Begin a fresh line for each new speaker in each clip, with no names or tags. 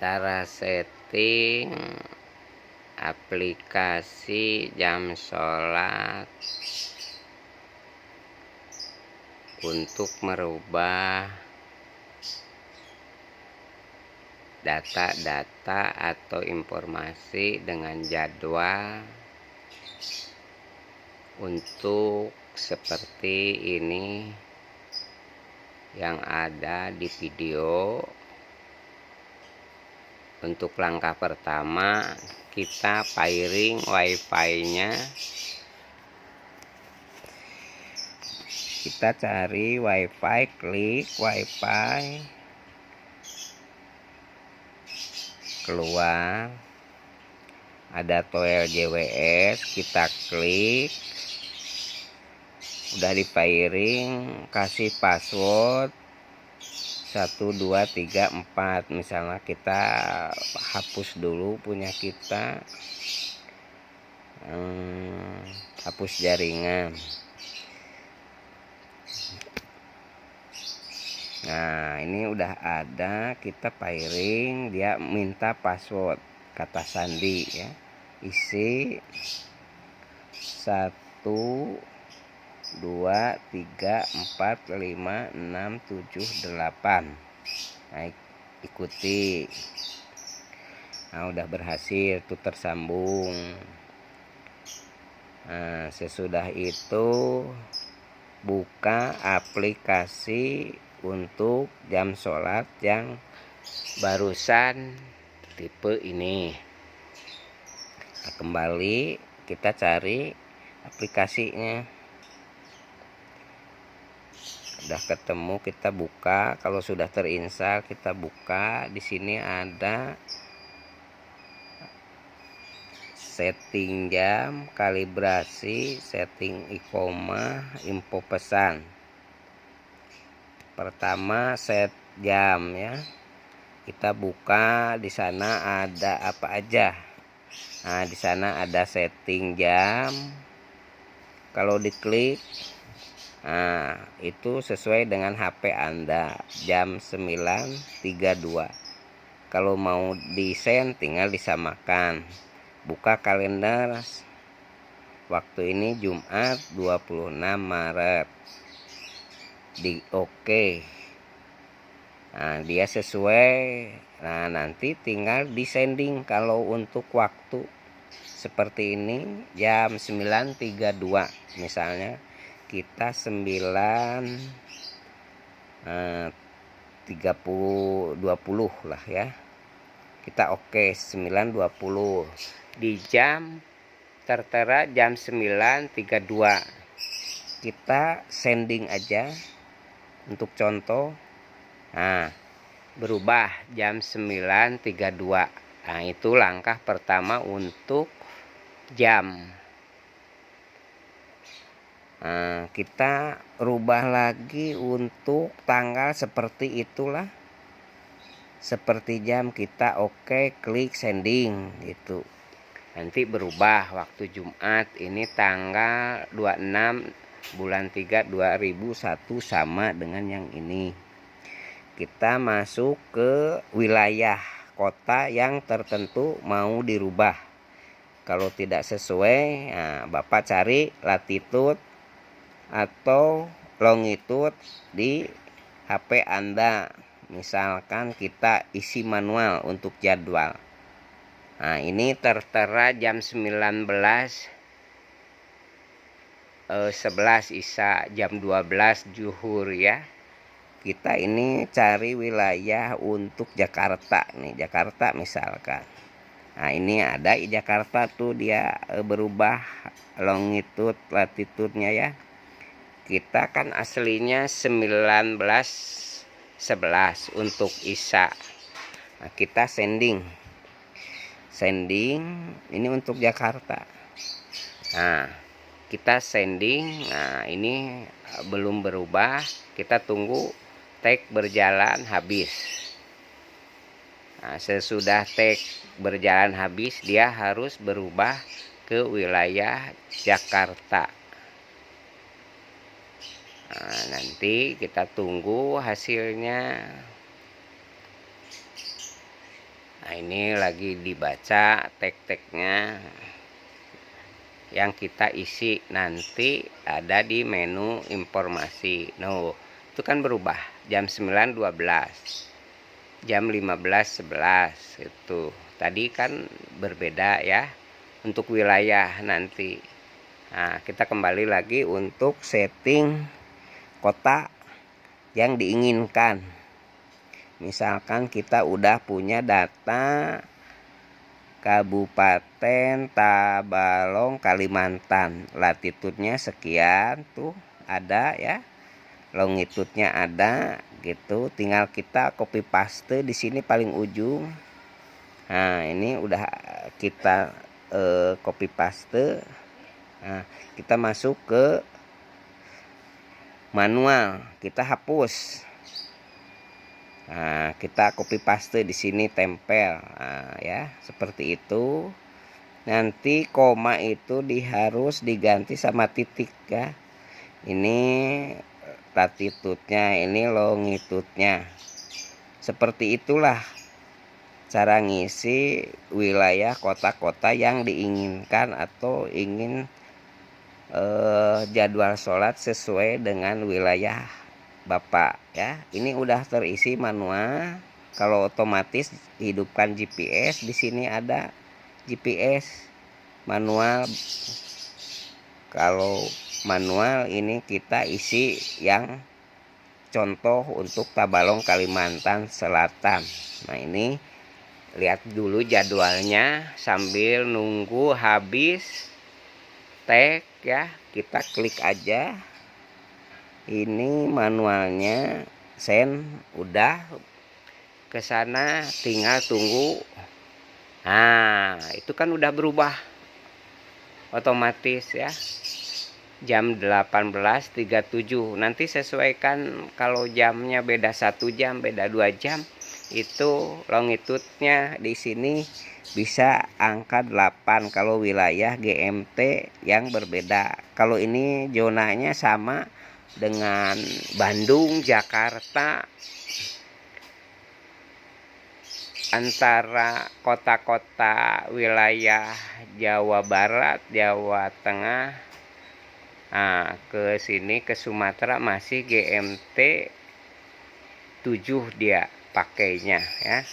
Cara setting aplikasi jam sholat untuk merubah data-data atau informasi dengan jadwal untuk seperti ini yang ada di video. Untuk langkah pertama, kita pairing wifi-nya. Kita cari wifi, klik wifi, keluar, ada toel JWS, kita klik. Udah di pairing, kasih password 1 2 3 4. Misalnya kita hapus dulu punya kita, hapus jaringan. Nah, ini udah ada, kita pairing, dia minta password kata sandi ya. Isi 1 2 3 4 5 6 7 8. Nah, ikuti. Nah, udah berhasil tuh tersambung. Nah, sesudah itu buka aplikasi untuk jam sholat yang barusan tipe ini. Nah, kembali kita cari aplikasinya. Udah ketemu, kita buka. Kalau sudah terinstall, kita buka. Di sini ada setting jam, kalibrasi, setting iqomah, info pesan. Pertama set jam ya. Kita buka, di sana ada apa aja. Nah, di sana ada setting jam. Kalau diklik, nah, itu sesuai dengan HP Anda, jam 9.32. Kalau mau desain tinggal disamakan. Buka kalender. Waktu ini Jumat 26 Maret. Di oke. Nah, dia sesuai. Nah, nanti tinggal descending. Kalau untuk waktu seperti ini jam 9.32 misalnya, kita 9.20 lah ya. Kita oke 9.20. Di jam tertera jam 9.32. Kita sending aja untuk contoh. Nah, berubah jam 9.32. Nah, itu langkah pertama untuk jam. Nah, kita rubah lagi untuk tanggal seperti itulah. Seperti jam kita oke, klik sending gitu. Nanti berubah waktu Jumat, ini tanggal 26 bulan 3 2001 sama dengan yang ini. Kita masuk ke wilayah kota yang tertentu mau dirubah. Kalau tidak sesuai, nah, Bapak cari latitude atau longitude di HP Anda. Misalkan kita isi manual untuk jadwal. Nah, ini tertera jam 19.11 Isya, jam 12 Zuhur ya. Kita ini cari wilayah untuk Jakarta nih, Jakarta misalkan. Nah, ini ada di Jakarta tuh dia berubah longitude latitudenya ya. Kita kan aslinya 19.11 untuk Isya. Nah, kita sending ini untuk Jakarta. Nah, kita sending. Nah, ini belum berubah. Kita tunggu tag berjalan habis. Nah, sesudah tag berjalan habis, dia harus berubah ke wilayah Jakarta. Nah, nanti kita tunggu hasilnya. Nah, ini lagi dibaca tag-tagnya yang kita isi, nanti ada di menu informasi. Nah, itu kan berubah jam 9.12, jam 15.11 itu. Tadi kan berbeda ya untuk wilayah nanti. Nah, kita kembali lagi untuk setting kota yang diinginkan. Misalkan kita udah punya data Kabupaten Tabalong, Kalimantan, latitudenya sekian tuh ada ya, longitudenya ada gitu, tinggal kita copy paste di sini paling ujung. Nah, ini udah kita copy paste. Nah, kita masuk ke manual, kita hapus. Nah, kita copy paste di sini, tempel. Nah, ya, seperti itu. Nanti koma itu harus diganti sama titik ya. Ini latitudenya, ini longitudenya. Seperti itulah cara ngisi wilayah kota-kota yang diinginkan atau ingin jadwal sholat sesuai dengan wilayah Bapak ya. Ini udah terisi manual. Kalau otomatis hidupkan GPS, di sini ada GPS manual. Kalau manual ini kita isi yang contoh untuk Tabalong, Kalimantan Selatan. Nah, ini lihat dulu jadwalnya sambil nunggu habis tag ya. Kita klik aja. Ini manualnya send, udah ke sana, tinggal tunggu. Nah, itu kan udah berubah otomatis ya, jam 18.37. Nanti sesuaikan, kalau jamnya beda 1 jam, beda 2 jam, itu longitudenya di sini bisa angka 8 kalau wilayah GMT yang berbeda. Kalau ini zonanya sama dengan Bandung, Jakarta, antara kota-kota wilayah Jawa Barat, Jawa Tengah, nah, ke sini ke Sumatera masih GMT 7 dia pakainya ya.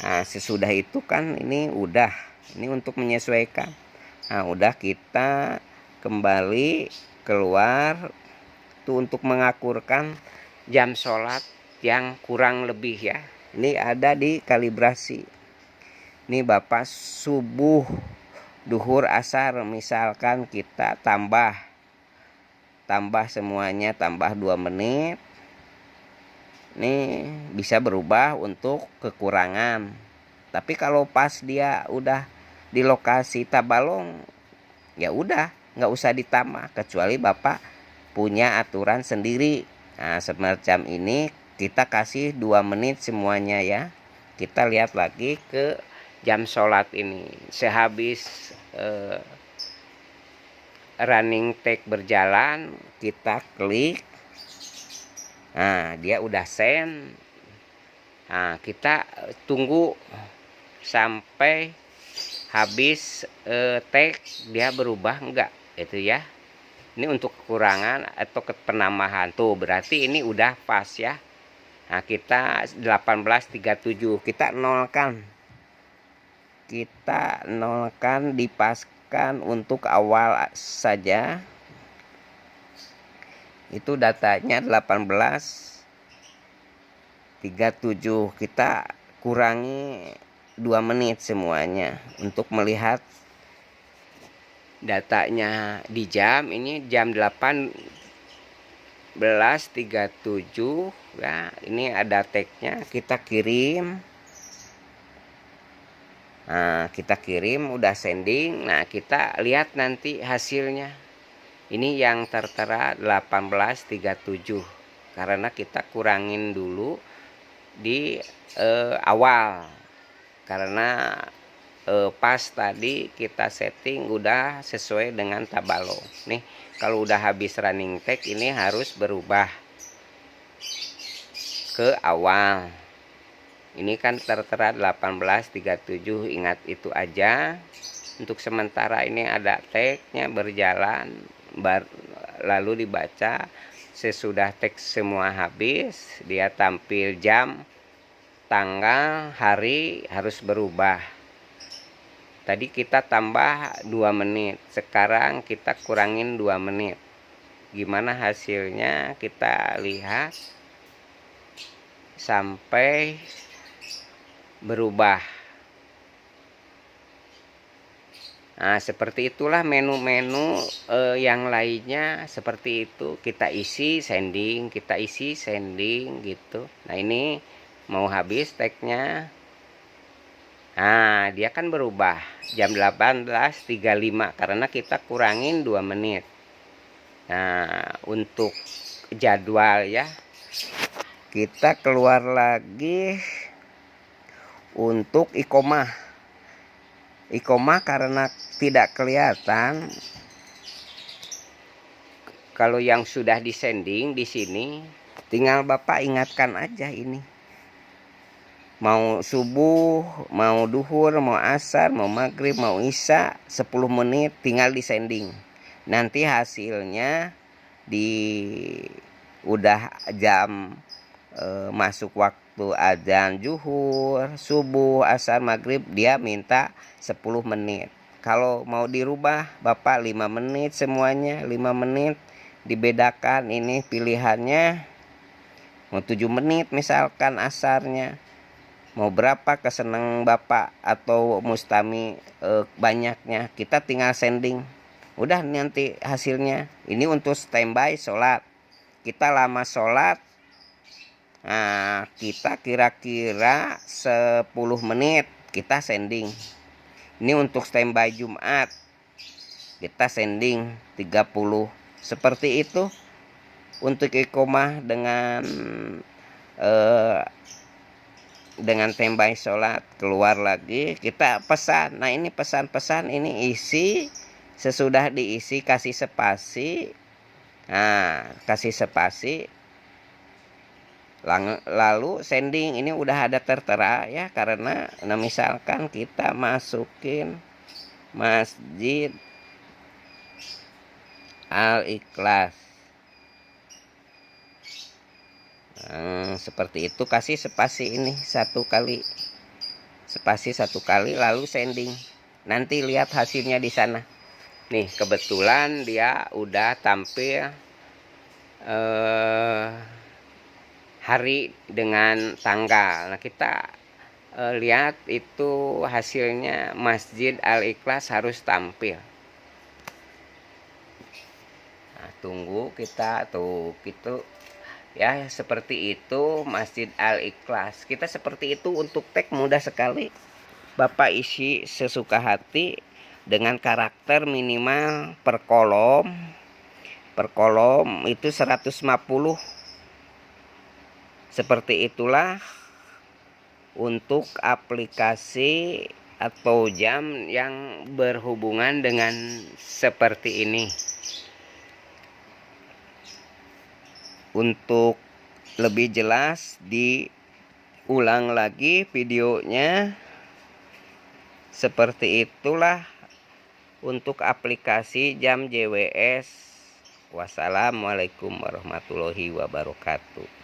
Nah, sesudah itu kan ini udah, ini untuk menyesuaikan. Nah, udah kita kembali keluar tuh untuk mengakurkan jam sholat yang kurang lebih ya. Ini ada di kalibrasi. Ini Bapak subuh, duhur, asar, misalkan kita tambah semuanya, tambah 2 menit. Ini bisa berubah untuk kekurangan. Tapi kalau pas dia udah di lokasi Tabalong, ya udah nggak usah ditambah, kecuali Bapak punya aturan sendiri. Nah, semacam ini kita kasih 2 menit semuanya ya. Kita lihat lagi ke jam sholat ini. Sehabis running tag berjalan, kita klik. Nah, dia udah send. Nah, kita tunggu sampai habis tag, dia berubah enggak itu ya. Ini untuk kekurangan atau penambahan tuh, berarti ini udah pas ya. Nah, kita 18.37 kita nolkan. Kita nolkan, dipaskan untuk awal saja. Itu datanya 18.37. Kita kurangi 2 menit semuanya untuk melihat datanya di jam. Ini jam 18.37 ya. Ini ada tagnya, kita kirim. Nah, kita kirim, udah sending. Nah, kita lihat nanti hasilnya. Ini yang tertera 18.37 karena kita kurangin dulu di awal, karena pas tadi kita setting udah sesuai dengan Tabalong. Nih, kalau udah habis running tag ini harus berubah ke awal. Ini kan tertera 18.37, ingat itu aja. Untuk sementara ini ada tagnya berjalan, lalu dibaca. Sesudah teks semua habis, dia tampil jam, tanggal, hari harus berubah. Tadi kita tambah 2 menit, sekarang kita kurangin 2 menit. Gimana hasilnya kita lihat sampai berubah. Nah, seperti itulah menu-menu yang lainnya seperti itu. Kita isi sending, kita isi sending gitu. Nah, ini mau habis tagnya. Nah, dia kan berubah jam 18.35 karena kita kurangin 2 menit. Nah, untuk jadwal ya, kita keluar lagi untuk ikomah. Ikomah karena tidak kelihatan. Kalau yang sudah disending di sini, tinggal Bapak ingatkan aja ini. Mau subuh, mau duhur, mau asar, mau maghrib, mau isya, 10 menit tinggal disending. Nanti hasilnya udah jam masuk waktu adzan zuhur, subuh, asar, maghrib, dia minta 10 menit. Kalau mau dirubah Bapak 5 menit semuanya, 5 menit dibedakan. Ini pilihannya mau 7 menit misalkan asarnya, mau berapa keseneng Bapak atau mustami banyaknya, kita tinggal sending. Udah nanti hasilnya. Ini untuk standby sholat. Kita lama sholat, nah kita kira-kira 10 menit kita sending. Ini untuk standby Jumat, kita sending 30. Seperti itu untuk ikomah dengan standby sholat. Keluar lagi kita pesan. Nah, ini pesan-pesan ini isi. Sesudah diisi kasih spasi. Nah, kasih spasi, lalu sending. Ini udah ada tertera ya, karena misalkan kita masukin Masjid Al-Ikhlas, seperti itu. Kasih spasi ini 1 kali, spasi 1 kali, lalu sending. Nanti lihat hasilnya di sana. Nih, kebetulan dia udah tampil hari dengan tanggal. Nah, kita lihat itu hasilnya Masjid Al-Ikhlas harus tampil. Nah, tunggu kita tuh gitu ya, seperti itu Masjid Al-Ikhlas. Kita seperti itu untuk tag mudah sekali. Bapak isi sesuka hati dengan karakter minimal per kolom. Per kolom itu 150. Seperti itulah untuk aplikasi atau jam yang berhubungan dengan seperti ini. Untuk lebih jelas diulang lagi videonya. Seperti itulah untuk aplikasi jam JWS. Wassalamualaikum warahmatullahi wabarakatuh.